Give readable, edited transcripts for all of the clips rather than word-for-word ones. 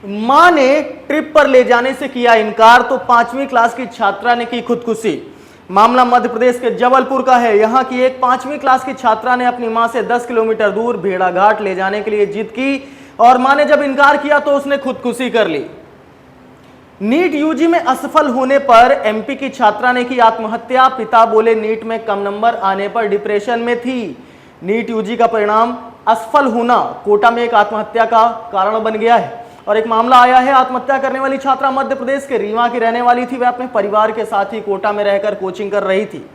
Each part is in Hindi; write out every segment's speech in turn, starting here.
मां ने ट्रिप पर ले जाने से किया इनकार तो 5वीं क्लास की छात्रा ने की खुदकुशी। मामला मध्य प्रदेश के जबलपुर का है। यहां की एक 5वीं क्लास की छात्रा ने अपनी मां से 10 किलोमीटर दूर भेड़ाघाट ले जाने के लिए जिद की और मां ने जब इनकार किया तो उसने खुदकुशी कर ली। नीट यूजी में असफल होने पर एमपी की छात्रा ने की आत्महत्या। पिता बोले नीट में कम नंबर आने पर डिप्रेशन में थी। नीट यूजी का परिणाम असफल होना कोटा में एक आत्महत्या का कारण बन गया है और एक मामला आया है। आत्महत्या करने वाली छात्रा मध्य प्रदेश के रीवा की रहने वाली थी। वह अपने परिवार के साथ ही कोटा में रहकर कोचिंग कर रही थी।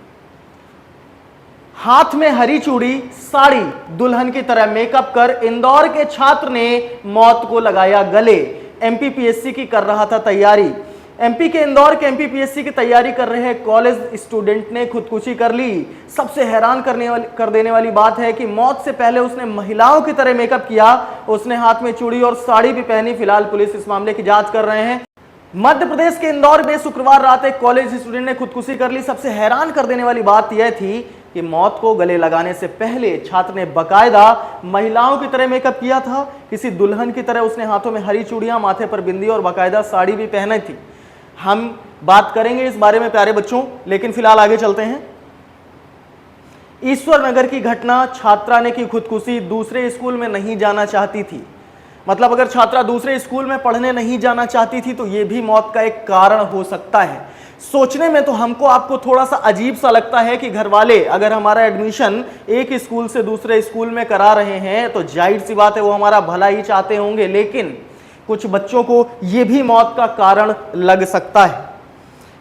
हाथ में हरी चूड़ी, साड़ी, दुल्हन की तरह मेकअप कर इंदौर के छात्र ने मौत को लगाया गले। एमपीपीएससी की कर रहा था तैयारी। एमपी के इंदौर के एमपीपीएससी की तैयारी कर रहे कॉलेज स्टूडेंट ने खुदकुशी कर ली। सबसे हैरान कर देने वाली बात है कि मौत से पहले उसने महिलाओं की तरह मेकअप किया। उसने हाथ में चूड़ी और साड़ी भी पहनी। फिलहाल पुलिस इस मामले की जांच कर रहे हैं। मध्य प्रदेश के इंदौर में शुक्रवार रात एक कॉलेज स्टूडेंट ने खुदकुशी कर ली। सबसे हैरान कर देने वाली बात यह थी कि मौत को गले लगाने से पहले छात्र ने बकायदा महिलाओं की तरह मेकअप किया था। किसी दुल्हन की तरह उसने हाथों में हरी चूड़ियां, माथे पर बिंदी और बकायदा साड़ी भी पहनी थी। हम बात करेंगे इस बारे में प्यारे बच्चों, लेकिन फिलहाल आगे चलते हैं। ईश्वर नगर की घटना, छात्रा ने की खुदकुशी। दूसरे स्कूल में नहीं जाना चाहती थी। मतलब अगर छात्रा दूसरे स्कूल में पढ़ने नहीं जाना चाहती थी तो यह भी मौत का एक कारण हो सकता है। सोचने में तो आपको थोड़ा सा अजीब सा लगता है कि घर वाले अगर हमारा एडमिशन एक स्कूल से दूसरे स्कूल में करा रहे हैं तो जाहिर सी बात है वो हमारा भला ही चाहते होंगे, लेकिन कुछ बच्चों को यह भी मौत का कारण लग सकता है।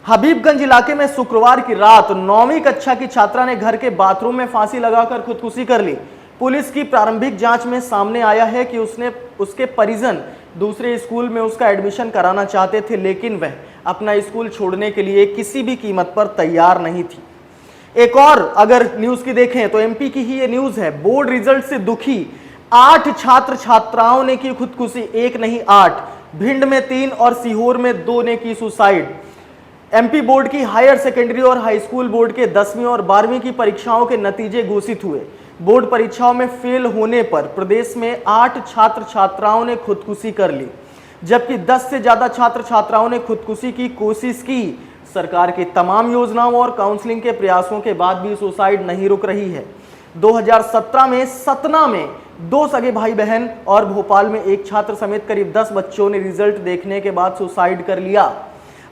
हबीबगंज इलाके में शुक्रवार की रात 9वीं कक्षा की छात्रा ने घर के बाथरूम में फांसी लगाकर खुदकुशी कर ली। पुलिस की प्रारंभिक जांच में सामने आया है कि उसके परिजन दूसरे स्कूल में उसका एडमिशन कराना चाहते थे, लेकिन वह अपना स्कूल छोड़ने के लिए किसी भी कीमत पर तैयार नहीं थी। एक और अगर न्यूज की देखें तो एमपी की ही ये न्यूज है। बोर्ड रिजल्ट से दुखी 8 छात्र छात्राओं ने की खुदकुशी। एक नहीं 8। भिंड में 3 और सीहोर में 2 ने की सुसाइड। एमपी बोर्ड की हायर सेकेंडरी और हाई स्कूल बोर्ड के 10वीं और 12वीं की परीक्षाओं के नतीजे घोषित हुए। बोर्ड परीक्षाओं में फेल होने पर प्रदेश में 8 छात्र छात्राओं ने खुदकुशी कर ली, जबकि 10 से ज्यादा छात्र छात्राओं ने खुदकुशी की कोशिश की। सरकार की तमाम योजनाओं और काउंसलिंग के प्रयासों के बाद भी सुसाइड नहीं रुक रही है। 2017 में सतना में 2 सगे भाई बहन और भोपाल में एक छात्र समेत करीब 10 बच्चों ने रिजल्ट देखने के बाद सुसाइड कर लिया।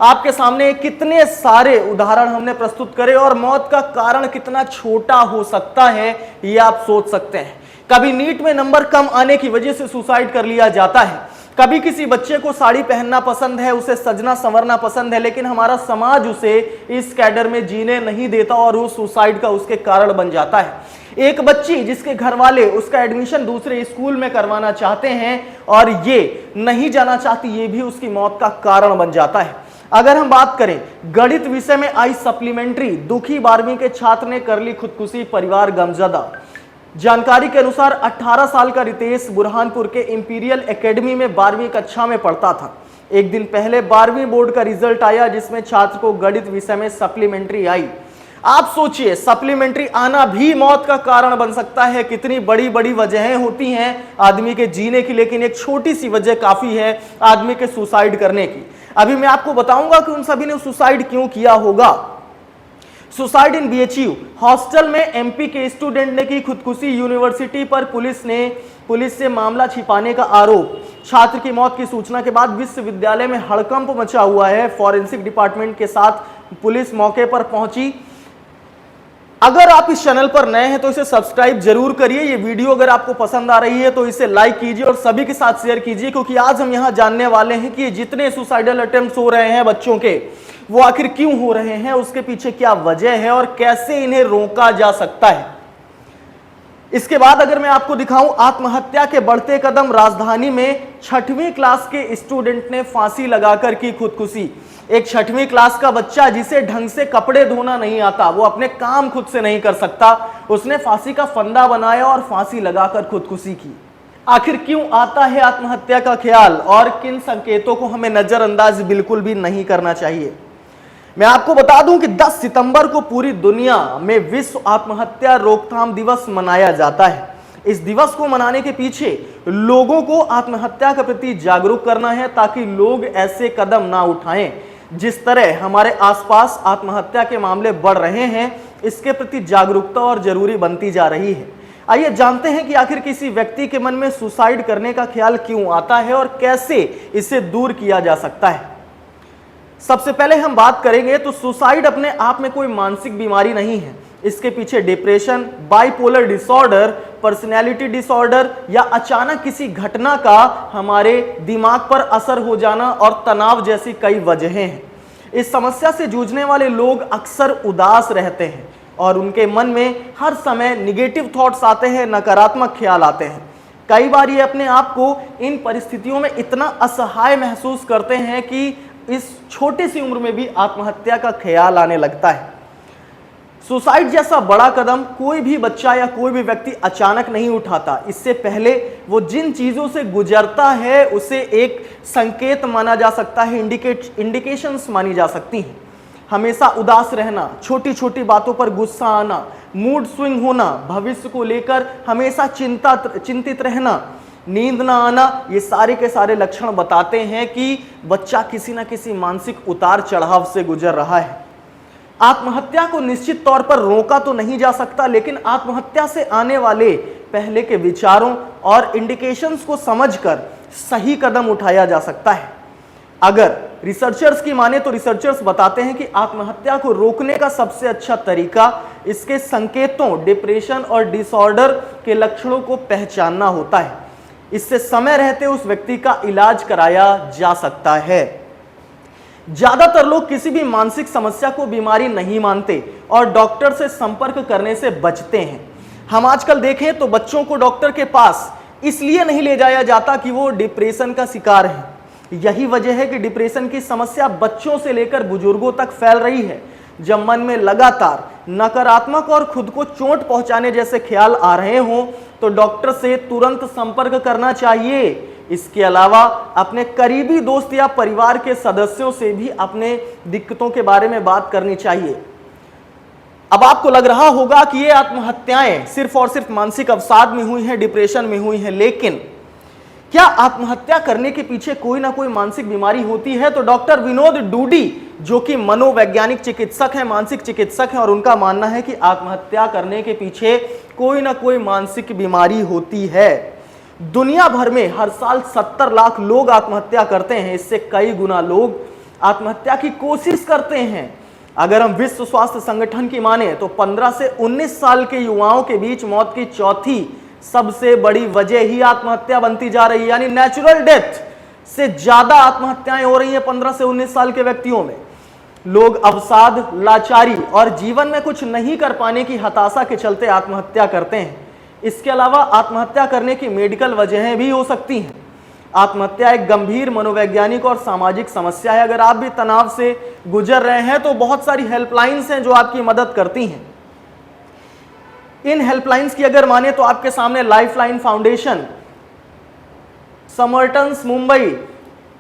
आपके सामने कितने सारे उदाहरण हमने प्रस्तुत करे और मौत का कारण कितना छोटा हो सकता है यह आप सोच सकते हैं। कभी नीट में नंबर कम आने की वजह से सुसाइड कर लिया जाता है, कभी किसी बच्चे को साड़ी पहनना पसंद है, उसे सजना संवरना पसंद है, लेकिन हमारा समाज उसे इस कैडर में जीने नहीं देता और वो सुसाइड का उसके कारण बन जाता है। एक बच्ची जिसके घर वाले उसका एडमिशन दूसरे स्कूल में करवाना चाहते हैं और ये नहीं जाना चाहती, ये भी उसकी मौत का कारण बन जाता है। अगर हम बात करें गणित विषय में आई सप्लीमेंट्री, दुखी 12वीं के छात्र ने कर ली खुदकुशी, परिवार गमजदा। जानकारी के अनुसार 18 साल का रितेश बुरहानपुर के इंपीरियल एकेडमी में 12वीं कक्षा में पढ़ता था। एक दिन पहले 12वीं बोर्ड का रिजल्ट आया जिसमें छात्र को गणित विषय में सप्लीमेंट्री आई। आप सोचिए, सप्लीमेंट्री आना भी मौत का कारण बन सकता है। कितनी बड़ी बड़ी वजहें होती हैं आदमी के जीने की, लेकिन एक छोटी सी वजह काफी है आदमी के सुसाइड करने की। अभी मैं आपको बताऊंगा कि उन सभी ने सुसाइड क्यों किया होगा। सुसाइड इन बीएचयू, हॉस्टल में एमपी के स्टूडेंट ने की खुदकुशी। यूनिवर्सिटी पर पुलिस से मामला छिपाने का आरोप। छात्र की मौत की सूचना के बाद विश्वविद्यालय में हड़कंप मचा हुआ है। फॉरेंसिक डिपार्टमेंट के साथ पुलिस मौके पर पहुंची। अगर आप इस चैनल पर नए हैं तो इसे सब्सक्राइब जरूर करिए। ये वीडियो अगर आपको पसंद आ रही है तो इसे लाइक कीजिए और सभी के साथ शेयर कीजिए, क्योंकि आज हम यहां जानने वाले हैं कि जितने सुसाइडल अटेम्प्ट्स हो रहे हैं बच्चों के, वो आखिर क्यों हो रहे हैं, उसके पीछे क्या वजह है और कैसे इन्हें रोका जा सकता है। इसके बाद अगर मैं आपको दिखाऊं आत्महत्या के बढ़ते कदम, राजधानी में 6वीं क्लास के स्टूडेंट ने फांसी लगाकर की खुदकुशी। एक 6वीं क्लास का बच्चा जिसे ढंग से कपड़े धोना नहीं आता, वो अपने काम खुद से नहीं कर सकता, उसने फांसी का फंदा बनाया और फांसी लगाकर खुदकुशी की। आखिर क्यों आता है आत्महत्या का ख्याल और किन संकेतों को हमें नजरअंदाज बिल्कुल भी नहीं करना चाहिए। मैं आपको बता दूं कि 10 सितंबर को पूरी दुनिया में विश्व आत्महत्या रोकथाम दिवस मनाया जाता है। इस दिवस को मनाने के पीछे लोगों को आत्महत्या के प्रति जागरूक करना है, ताकि लोग ऐसे कदम ना उठाएं। जिस तरह हमारे आसपास आत्महत्या के मामले बढ़ रहे हैं, इसके प्रति जागरूकता और जरूरी बनती जा रही है। आइए जानते हैं कि आखिर किसी व्यक्ति के मन में सुसाइड करने का ख्याल क्यों आता है और कैसे इसे दूर किया जा सकता है। सबसे पहले हम बात करेंगे तो सुसाइड अपने आप में कोई मानसिक बीमारी नहीं है। इसके पीछे depression, bipolar disorder, personality disorder या अचानक किसी घटना का हमारे दिमाग पर असर हो जाना और तनाव जैसी कई वजहें हैं। इस समस्या से जूझने वाले लोग अक्सर उदास रहते हैं और उनके मन में हर समय निगेटिव थॉट्स आते हैं, नकारात्मक ख्याल आते हैं। कई बार ये अपने आप को इन परिस्थितियों में इतना असहाय महसूस करते हैं कि इस छोटी सी उम्र में भी आत्महत्या का ख्याल आने लगता है। सुसाइड जैसा बड़ा कदम कोई भी बच्चा या कोई भी व्यक्ति अचानक नहीं उठाता। इससे पहले वो जिन चीजों से गुजरता है उसे एक संकेत माना जा सकता है, इंडिकेशंस मानी जा सकती हैं। हमेशा उदास रहना, छोटी छोटी बातों पर गुस्सा आना, मूड स्विंग होना, भविष्य को लेकर हमेशा चिंतित रहना, नींद ना आना, ये सारे के सारे लक्षण बताते हैं कि बच्चा किसी न किसी मानसिक उतार चढ़ाव से गुजर रहा है। आत्महत्या को निश्चित तौर पर रोका तो नहीं जा सकता, लेकिन आत्महत्या से आने वाले पहले के विचारों और इंडिकेशंस को समझकर सही कदम उठाया जा सकता है। अगर रिसर्चर्स की माने तो रिसर्चर्स बताते हैं कि आत्महत्या को रोकने का सबसे अच्छा तरीका इसके संकेतों, डिप्रेशन और डिसऑर्डर के लक्षणों को पहचानना होता है। इससे समय रहते उस व्यक्ति का इलाज कराया जा सकता है। ज्यादातर लोग किसी भी मानसिक समस्या को बीमारी नहीं मानते और डॉक्टर से संपर्क करने से बचते हैं। हम आजकल देखें तो बच्चों को डॉक्टर के पास इसलिए नहीं ले जाया जाता कि वो डिप्रेशन का शिकार है। यही वजह है कि डिप्रेशन की समस्या बच्चों से लेकर बुजुर्गों तक फैल रही है। जब मन में लगातार नकारात्मक और खुद को चोट पहुंचाने जैसे ख्याल आ रहे हों तो डॉक्टर से तुरंत संपर्क करना चाहिए। इसके अलावा अपने करीबी दोस्त या परिवार के सदस्यों से भी अपने दिक्कतों के बारे में बात करनी चाहिए। अब आपको लग रहा होगा कि ये आत्महत्याएं सिर्फ और सिर्फ मानसिक अवसाद में हुई हैं, डिप्रेशन में हुई हैं, लेकिन क्या आत्महत्या करने के पीछे कोई ना कोई मानसिक बीमारी होती है? तो डॉक्टर विनोद डूडी, जो कि मनोवैज्ञानिक चिकित्सक हैं, मानसिक चिकित्सक हैं, और उनका मानना है कि आत्महत्या करने के पीछे कोई ना कोई मानसिक बीमारी होती है। दुनिया भर में हर साल 70 लाख लोग आत्महत्या करते हैं। इससे कई गुना लोग आत्महत्या की कोशिश करते हैं। अगर हम विश्व स्वास्थ्य संगठन की माने तो 15 से 19 साल के युवाओं के बीच मौत की चौथी सबसे बड़ी वजह ही आत्महत्या बनती जा रही है। यानी नेचुरल डेथ से ज्यादा आत्महत्याएं हो रही हैं 15 से 19 साल के व्यक्तियों में। लोग अवसाद, लाचारी और जीवन में कुछ नहीं कर पाने की हताशा के चलते आत्महत्या करते हैं। इसके अलावा आत्महत्या करने की मेडिकल वजहें भी हो सकती हैं। आत्महत्या एक गंभीर मनोवैज्ञानिक और सामाजिक समस्या है। अगर आप भी तनाव से गुजर रहे हैं तो बहुत सारी हेल्पलाइंस हैं जो आपकी मदद करती हैं। इन हेल्पलाइंस की अगर माने तो आपके सामने lifeline foundation, Samaritans Mumbai,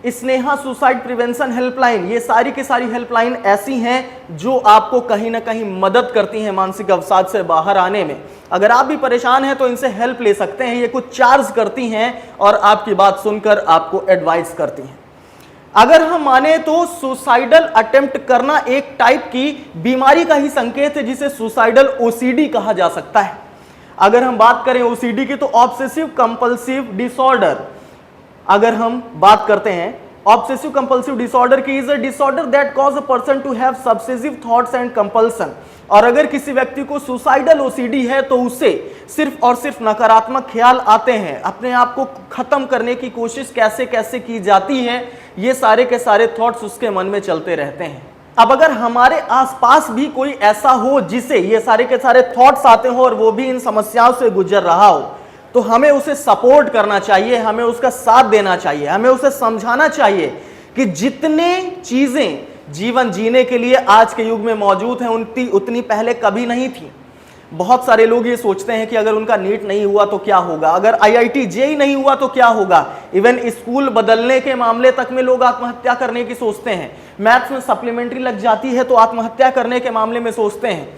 Sneha suicide prevention helpline, ये सारी की सारी हेल्पलाइन ऐसी हैं जो आपको कहीं ना कहीं मदद करती हैं मानसिक अवसाद से बाहर आने में। अगर आप भी परेशान हैं तो इनसे हेल्प ले सकते हैं। ये कुछ चार्ज करती हैं और आपकी बात सुनकर आपको एडवाइस करती हैं। अगर हम माने तो सुसाइडल अटेम्प्ट करना एक टाइप की बीमारी का ही संकेत है जिसे सुसाइडल ओसीडी कहा जा सकता है। अगर हम बात करें ओसीडी की तो ऑब्सेसिव कंपल्सिव डिसऑर्डर, अगर हम बात करते हैं ऑब्सेसिव कंपल्सिव डिसऑर्डर की, is a disorder that cause a person to have obsessive thoughts and compulsion. और अगर किसी व्यक्ति को सुसाइडल ओसीडी है तो उसे सिर्फ और सिर्फ नकारात्मक ख्याल आते हैं, अपने आप को खत्म करने की कोशिश कैसे कैसे की जाती है, ये सारे के सारे थॉट्स उसके मन में चलते रहते हैं। अब अगर हमारे आसपास भी कोई ऐसा हो जिसे ये सारे के सारे थॉट्स आते हो और वो भी इन समस्याओं से गुजर रहा हो, तो हमें उसे सपोर्ट करना चाहिए, हमें उसका साथ देना चाहिए, हमें उसे समझाना चाहिए कि जितने चीजें जीवन जीने के लिए आज के युग में मौजूद हैं उतनी पहले कभी नहीं थी। बहुत सारे लोग ये सोचते हैं कि अगर उनका नीट नहीं हुआ तो क्या होगा, अगर आईआईटी जेईई नहीं हुआ तो क्या होगा। इवन स्कूल बदलने के मामले तक में लोग आत्महत्या करने की सोचते हैं। मैथ्स में सप्लीमेंट्री लग जाती है तो आत्महत्या करने के मामले में सोचते हैं।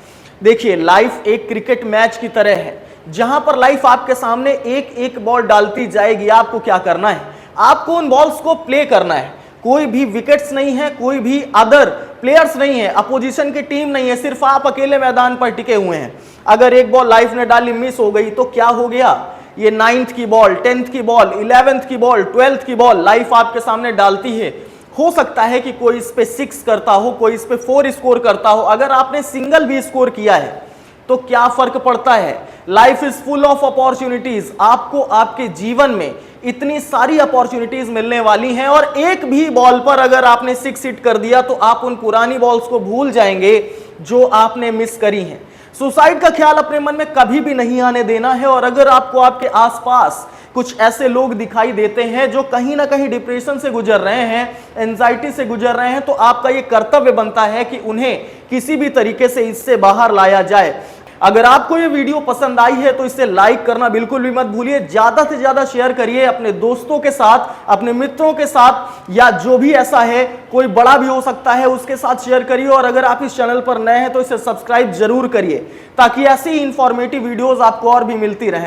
देखिए, लाइफ एक क्रिकेट मैच की तरह है। जहां पर लाइफ आपके सामने एक एक बॉल डालती जाएगी। आपको क्या करना है, आपको उन बॉल्स को प्ले करना है। कोई भी विकेट्स नहीं है, कोई भी अदर प्लेयर्स नहीं है, अपोजिशन की टीम नहीं है, सिर्फ आप अकेले मैदान पर टिके हुए हैं। अगर एक बॉल लाइफ ने डाली, मिस हो गई तो क्या हो गया, ये 9th की बॉल, 10th की बॉल, 11th की बॉल, 12th की बॉल लाइफ आपके सामने डालती है। हो सकता है कि कोई इस पे 6 करता हो, कोई इस पे 4 स्कोर करता हो। अगर आपने सिंगल भी स्कोर किया है तो क्या फर्क पड़ता है। Life is full of opportunities. आपको आपके जीवन में इतनी सारी अपॉर्चुनिटीज मिलने वाली हैं, और एक भी बॉल पर अगर आपने 6 हिट कर दिया तो आप उन पुरानी बॉल्स को भूल जाएंगे जो आपने मिस करी हैं। सुसाइड का ख्याल अपने मन में कभी भी नहीं आने देना है। और अगर आपको आपके आसपास कुछ ऐसे लोग दिखाई देते हैं जो कहीं ना कहीं डिप्रेशन से गुजर रहे हैं, एंजाइटी से गुजर रहे हैं, तो आपका यह कर्तव्य बनता है कि उन्हें किसी भी तरीके से इससे बाहर लाया जाए। अगर आपको ये वीडियो पसंद आई है तो इसे लाइक करना बिल्कुल भी मत भूलिए। ज्यादा से ज्यादा शेयर करिए अपने दोस्तों के साथ, अपने मित्रों के साथ, या जो भी ऐसा है, कोई बड़ा भी हो सकता है, उसके साथ शेयर करिए। और अगर आप इस चैनल पर नए हैं तो इसे सब्सक्राइब जरूर करिए, ताकि ऐसी इंफॉर्मेटिव वीडियोस आपको और भी मिलती रहे।